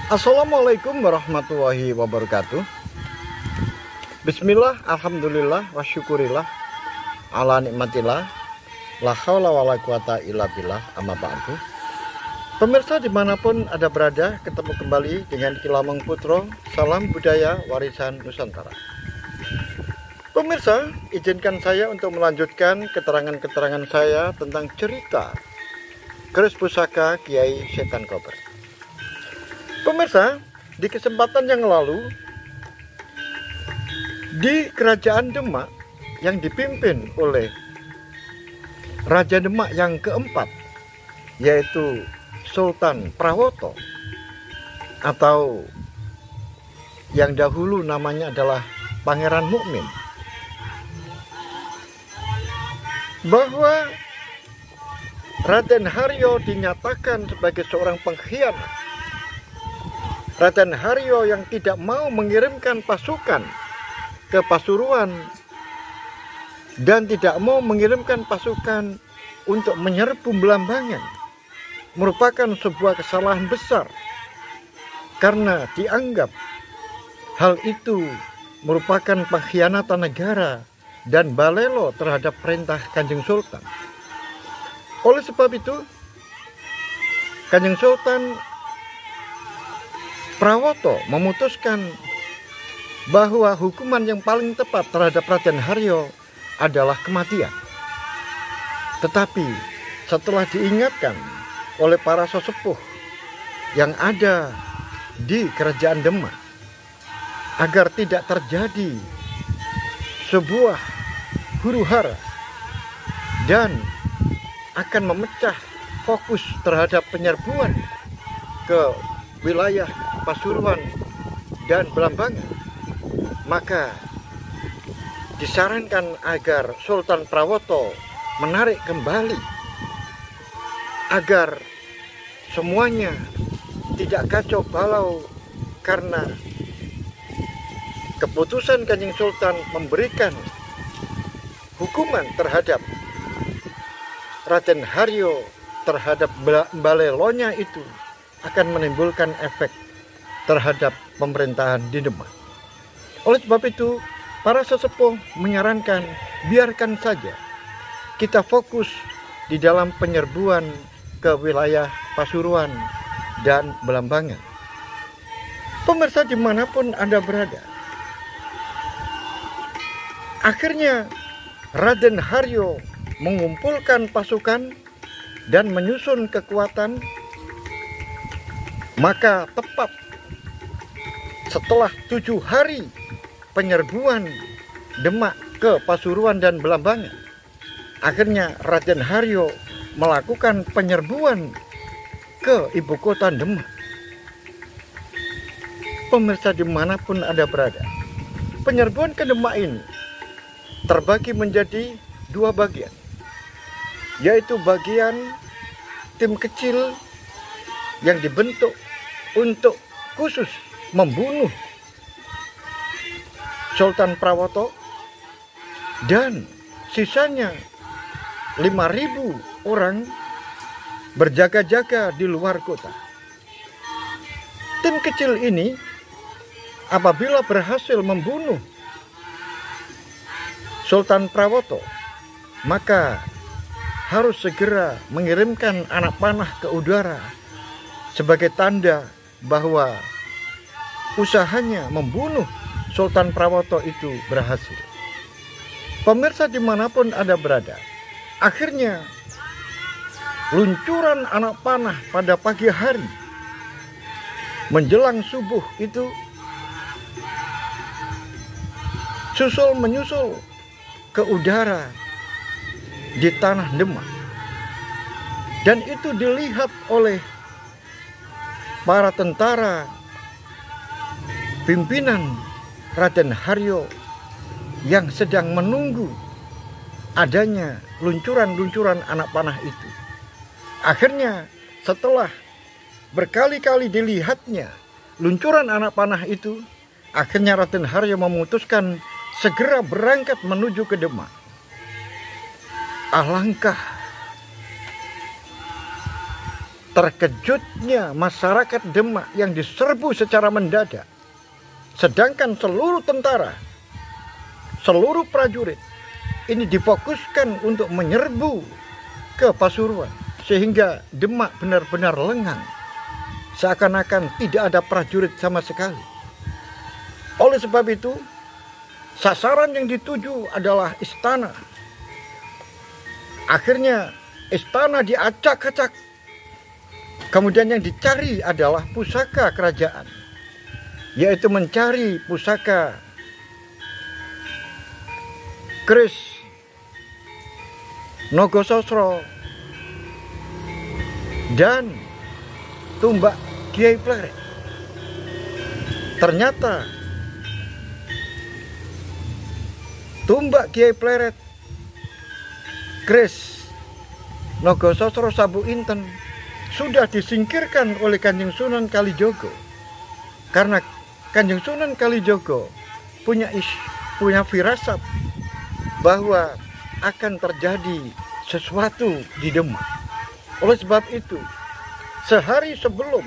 Assalamualaikum warahmatullahi wabarakatuh. Bismillah, alhamdulillah, wa syukurillah, ala nikmatillah, la haula wa la quwata illa billah, amma ba'du. Pemirsa dimanapun Anda berada, ketemu kembali dengan Kilamong Putro, salam budaya warisan Nusantara. Pemirsa, izinkan saya untuk melanjutkan keterangan-keterangan saya tentang cerita keris pusaka Kiai Setan Kober. Pemirsa, di kesempatan yang lalu di Kerajaan Demak yang dipimpin oleh Raja Demak yang keempat, yaitu Sultan Prawoto, atau yang dahulu namanya adalah Pangeran Mukmin, bahwa Raden Haryo dinyatakan sebagai seorang pengkhianat. Raden Haryo yang tidak mau mengirimkan pasukan ke Pasuruan dan tidak mau mengirimkan pasukan untuk menyerbu Belambangan merupakan sebuah kesalahan besar, karena dianggap hal itu merupakan pengkhianatan negara dan balelo terhadap perintah Kanjeng Sultan. Oleh sebab itu, Kanjeng Sultan Prawoto memutuskan bahwa hukuman yang paling tepat terhadap Raden Haryo adalah kematian. Tetapi setelah diingatkan oleh para sesepuh yang ada di Kerajaan Demak agar tidak terjadi sebuah huru-hara dan akan memecah fokus terhadap penyerbuan ke wilayah Pasuruan dan Belambangan, maka disarankan agar Sultan Prawoto menarik kembali agar semuanya tidak kacau balau, karena keputusan Kanjeng Sultan memberikan hukuman terhadap Raden Haryo terhadap balelonya itu akan menimbulkan efek terhadap pemerintahan di Demak. Oleh sebab itu, para sesepuh menyarankan biarkan saja kita fokus di dalam penyerbuan ke wilayah Pasuruan dan Belambangan. Pemirsa dimanapun Anda berada, akhirnya Raden Haryo mengumpulkan pasukan dan menyusun kekuatan. Maka tepat setelah 7 hari penyerbuan Demak ke Pasuruan dan Belambangan, akhirnya Raden Haryo melakukan penyerbuan ke ibu kota Demak. Pemirsa dimanapun Anda berada, penyerbuan ke Demak ini terbagi menjadi 2 bagian, yaitu bagian tim kecil yang dibentuk untuk khusus membunuh Sultan Prawoto, dan sisanya 5.000 orang berjaga-jaga di luar kota. Tim kecil ini apabila berhasil membunuh Sultan Prawoto, maka harus segera mengirimkan anak panah ke udara sebagai tanda bahwa usahanya membunuh Sultan Prawoto itu berhasil. Pemirsa dimanapun Anda berada, akhirnya luncuran anak panah pada pagi hari menjelang subuh itu menyusul ke udara di tanah Demak, dan itu dilihat oleh para tentara pimpinan Raden Haryo yang sedang menunggu adanya luncuran-luncuran anak panah itu. Akhirnya setelah berkali-kali dilihatnya luncuran anak panah itu, akhirnya Raden Haryo memutuskan segera berangkat menuju ke Demak. Alangkah terkejutnya masyarakat Demak yang diserbu secara mendadak. Sedangkan seluruh tentara, seluruh prajurit ini difokuskan untuk menyerbu ke Pasuruan. Sehingga Demak benar-benar lengang. Seakan-akan tidak ada prajurit sama sekali. Oleh sebab itu, sasaran yang dituju adalah istana. Akhirnya istana diacak-acak. Kemudian yang dicari adalah pusaka kerajaan, yaitu mencari pusaka keris Nogososro dan tumbak Kiai Pleret. Ternyata tumbak Kiai Pleret, keris Nogososro Sabu Inten sudah disingkirkan oleh Kanjeng Sunan Kalijogo, karena Kanjeng Sunan Kalijogo punya firasat bahwa akan terjadi sesuatu di Demak. Oleh sebab itu, sehari sebelum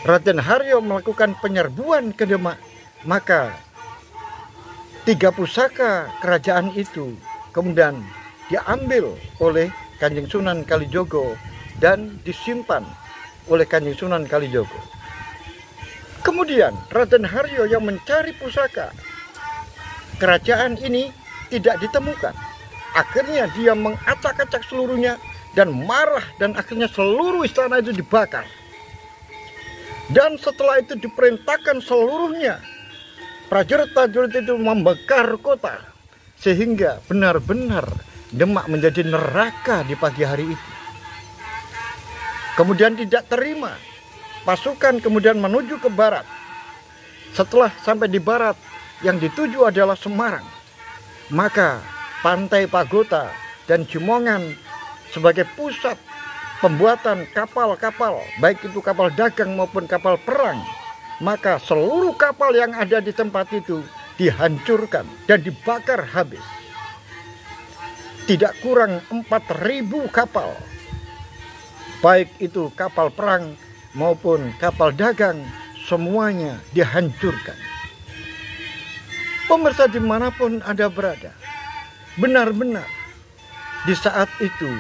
Raden Haryo melakukan penyerbuan ke Demak, maka 3 pusaka kerajaan itu kemudian diambil oleh Kanjeng Sunan Kalijogo dan disimpan oleh Kanjeng Sunan Kalijogo. Kemudian Raden Haryo yang mencari pusaka kerajaan ini tidak ditemukan. Akhirnya dia mengacak-acak seluruhnya dan marah, dan akhirnya seluruh istana itu dibakar. Dan setelah itu diperintahkan seluruhnya prajurit-prajurit itu membakar kota, sehingga benar-benar Demak menjadi neraka di pagi hari itu. Kemudian tidak terima, pasukan kemudian menuju ke barat. Setelah sampai di barat, yang dituju adalah Semarang. Maka Pantai Pagota dan Jumongan sebagai pusat pembuatan kapal-kapal, baik itu kapal dagang maupun kapal perang, maka seluruh kapal yang ada di tempat itu dihancurkan dan dibakar habis. Tidak kurang 4.000 kapal, baik itu kapal perang maupun kapal dagang, semuanya dihancurkan. Pemirsa dimanapun Anda berada, benar-benar di saat itu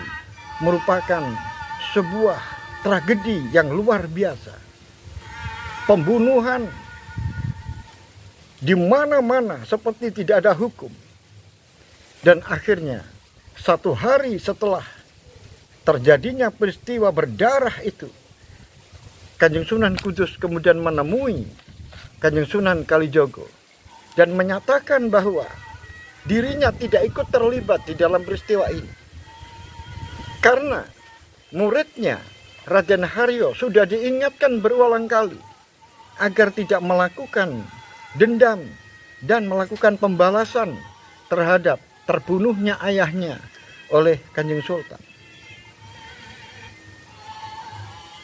merupakan sebuah tragedi yang luar biasa. Pembunuhan di mana-mana seperti tidak ada hukum. Dan akhirnya 1 hari setelah terjadinya peristiwa berdarah itu, Kanjeng Sunan Kudus kemudian menemui Kanjeng Sunan Kalijogo dan menyatakan bahwa dirinya tidak ikut terlibat di dalam peristiwa ini, karena muridnya Raden Haryo sudah diingatkan berulang kali agar tidak melakukan dendam dan melakukan pembalasan terhadap terbunuhnya ayahnya oleh Kanjeng Sultan.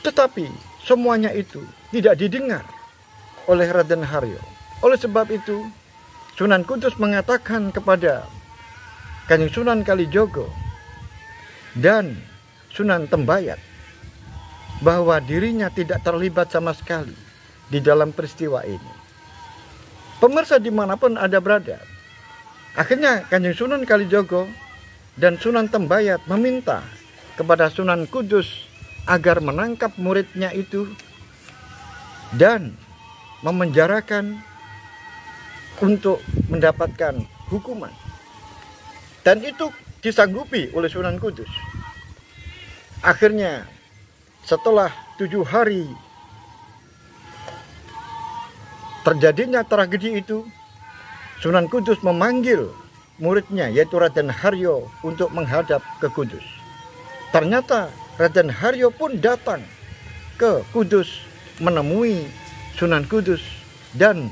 Tetapi semuanya itu tidak didengar oleh Raden Haryo. Oleh sebab itu, Sunan Kudus mengatakan kepada Kanjeng Sunan Kalijogo dan Sunan Tembayat bahwa dirinya tidak terlibat sama sekali di dalam peristiwa ini. Pemirsa dimanapun Anda berada, akhirnya Kanjeng Sunan Kalijogo dan Sunan Tembayat meminta kepada Sunan Kudus agar menangkap muridnya itu dan memenjarakan untuk mendapatkan hukuman. Dan itu disanggupi oleh Sunan Kudus. Akhirnya setelah 7 hari terjadinya tragedi itu, Sunan Kudus memanggil muridnya yaitu Raden Haryo untuk menghadap ke Kudus. Ternyata Raden Haryo pun datang ke Kudus menemui Sunan Kudus, dan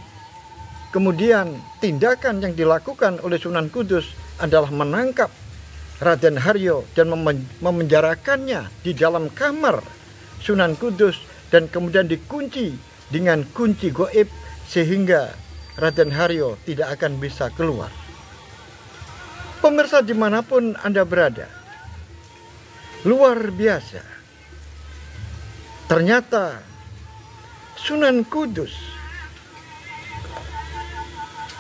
kemudian tindakan yang dilakukan oleh Sunan Kudus adalah menangkap Raden Haryo dan memenjarakannya di dalam kamar Sunan Kudus, dan kemudian dikunci dengan kunci goib sehingga Raden Haryo tidak akan bisa keluar. Pemirsa dimanapun Anda berada, luar biasa. Ternyata Sunan Kudus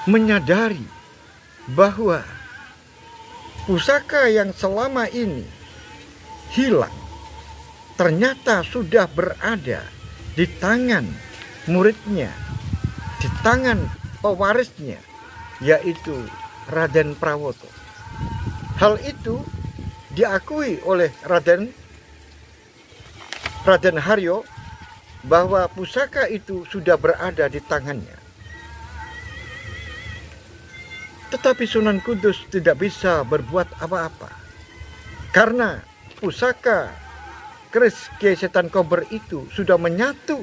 menyadari bahwa pusaka yang selama ini hilang ternyata sudah berada di tangan muridnya, di tangan pewarisnya, yaitu Raden Prawoto. Hal itu diakui oleh Raden Haryo bahwa pusaka itu sudah berada di tangannya. Tetapi Sunan Kudus tidak bisa berbuat apa-apa, karena pusaka keris Kiai Setan Kober itu sudah menyatu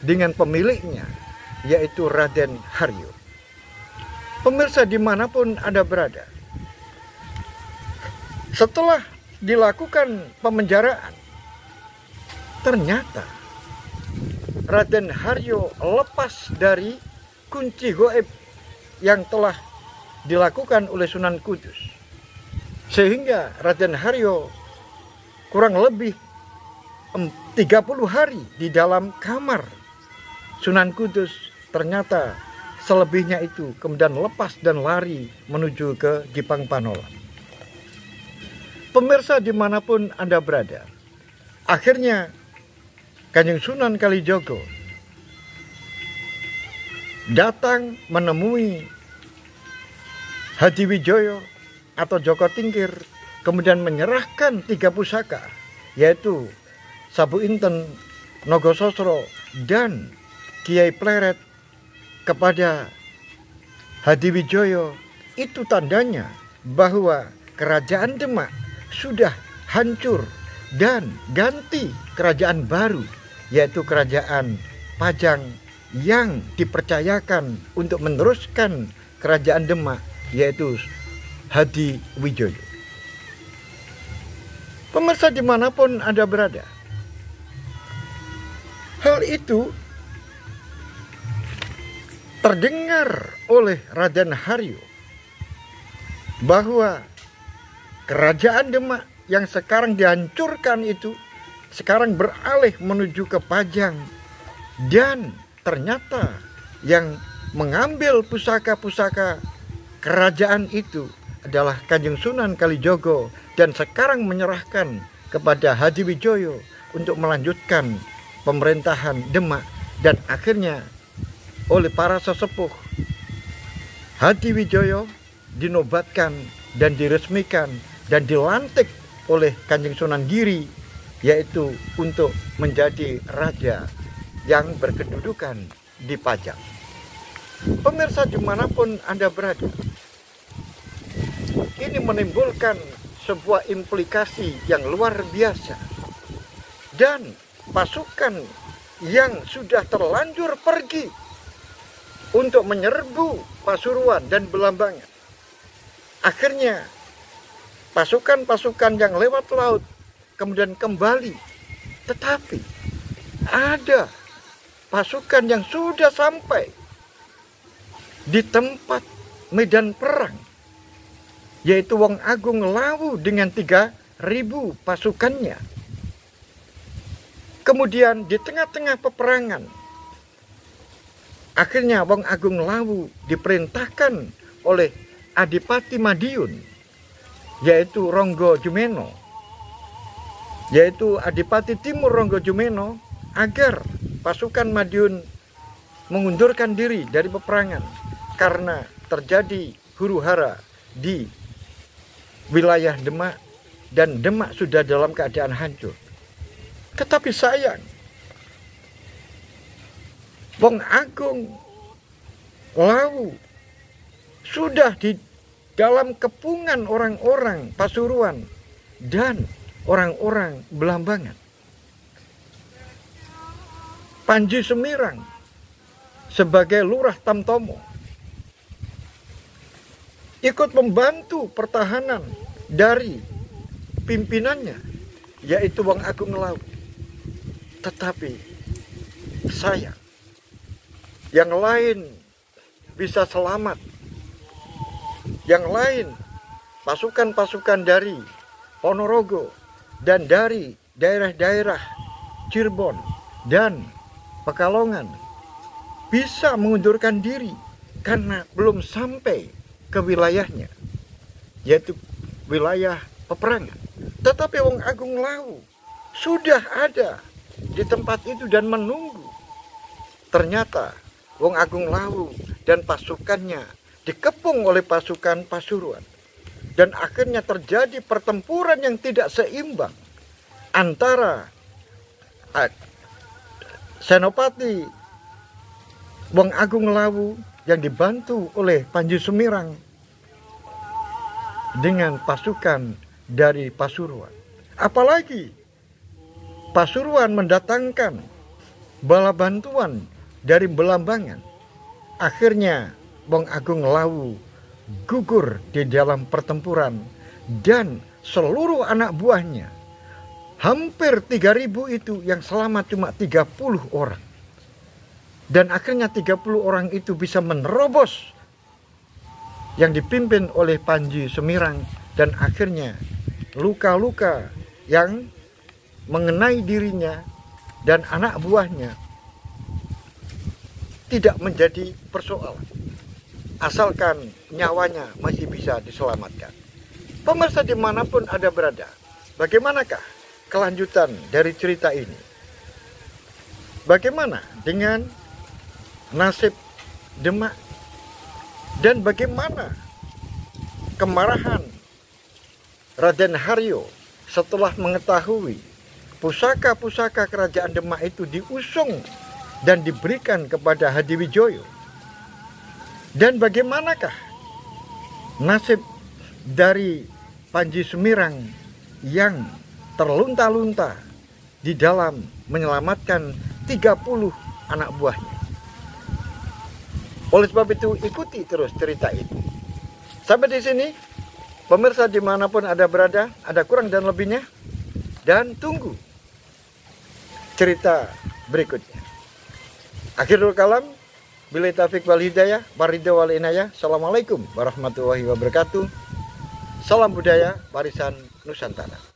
dengan pemiliknya, yaitu Raden Haryo. Pemirsa dimanapun Anda berada, setelah dilakukan pemenjaraan, ternyata Raden Haryo lepas dari kunci goib yang telah dilakukan oleh Sunan Kudus, sehingga Raden Haryo kurang lebih 30 hari di dalam kamar Sunan Kudus. Ternyata selebihnya itu kemudian lepas dan lari menuju ke Gipang Panolan. Pemirsa dimanapun Anda berada, akhirnya Kanjeng Sunan Kalijogo datang menemui Hadiwijoyo atau Joko Tingkir, kemudian menyerahkan 3 pusaka, yaitu Sabu Inten, Nogososro, dan Kiai Pleret kepada Hadiwijoyo. Itu tandanya bahwa kerajaan Demak sudah hancur dan ganti kerajaan baru, yaitu kerajaan Pajang yang dipercayakan untuk meneruskan kerajaan Demak, yaitu Hadiwijoyo. Pemirsa dimanapun Anda berada, hal itu terdengar oleh Raden Haryo bahwa kerajaan Demak yang sekarang dihancurkan itu sekarang beralih menuju ke Pajang, dan ternyata yang mengambil pusaka-pusaka kerajaan itu adalah Kanjeng Sunan Kalijogo, dan sekarang menyerahkan kepada Hadiwijoyo untuk melanjutkan pemerintahan Demak. Dan akhirnya oleh para sesepuh, Hadiwijoyo dinobatkan dan diresmikan dan dilantik oleh Kanjeng Sunan Giri, yaitu untuk menjadi raja yang berkedudukan di Pajang. Pemirsa dimanapun Anda berada, ini menimbulkan sebuah implikasi yang luar biasa, dan pasukan yang sudah terlanjur pergi untuk menyerbu Pasuruan dan Belambangan, akhirnya pasukan-pasukan yang lewat laut kemudian kembali, tetapi ada pasukan yang sudah sampai di tempat medan perang, yaitu Wong Agung Lawu dengan 3.000 pasukannya. Kemudian di tengah-tengah peperangan, akhirnya Wong Agung Lawu diperintahkan oleh Adipati Madiun, yaitu Ronggo Jumeno, yaitu Adipati Timur Ronggo Jumeno, agar pasukan Madiun mengundurkan diri dari peperangan karena terjadi huru-hara di wilayah Demak dan Demak sudah dalam keadaan hancur. Tetapi sayang, Wong Agung Lawu sudah di dalam kepungan orang-orang Pasuruan dan orang-orang Belambangan. Panji Semirang sebagai Lurah Tamtomo ikut membantu pertahanan dari pimpinannya, yaitu Wong Agung Lawu. Tetapi sayang, yang lain bisa selamat. Yang lain, pasukan-pasukan dari Ponorogo dan dari daerah-daerah Cirebon dan Pekalongan bisa mengundurkan diri karena belum sampai ke wilayahnya, yaitu wilayah peperangan. Tetapi Wong Agung Lawu sudah ada di tempat itu dan menunggu. Ternyata Wong Agung Lawu dan pasukannya dikepung oleh pasukan Pasuruan. Dan akhirnya terjadi pertempuran yang tidak seimbang antara Senopati Wong Agung Lawu yang dibantu oleh Panji Sumirang dengan pasukan dari Pasuruan. Apalagi Pasuruan mendatangkan bala bantuan dari Belambangan. Akhirnya Wong Agung Lawu gugur di dalam pertempuran dan seluruh anak buahnya, hampir 3.000 itu yang selamat cuma 30 orang. Dan akhirnya 30 orang itu bisa menerobos yang dipimpin oleh Panji Sumirang, dan akhirnya luka-luka yang mengenai dirinya dan anak buahnya tidak menjadi persoalan, asalkan nyawanya masih bisa diselamatkan. Pemirsa dimanapun Anda berada, bagaimanakah kelanjutan dari cerita ini? Bagaimana dengan nasib Demak? Dan bagaimana kemarahan Raden Haryo setelah mengetahui pusaka-pusaka kerajaan Demak itu diusung dan diberikan kepada Hadiwijoyo? Dan bagaimanakah nasib dari Panji Sumirang yang terlunta-lunta di dalam menyelamatkan 30 anak buahnya? Oleh sebab itu, ikuti terus cerita itu. Sampai di sini, pemirsa dimanapun Anda berada, ada kurang dan lebihnya, dan tunggu cerita berikutnya. Akhirul kalam. Billahi taufiq wal hidayah, waridho wal inayah. Assalamualaikum warahmatullahi wabarakatuh. Salam budaya warisan Nusantara.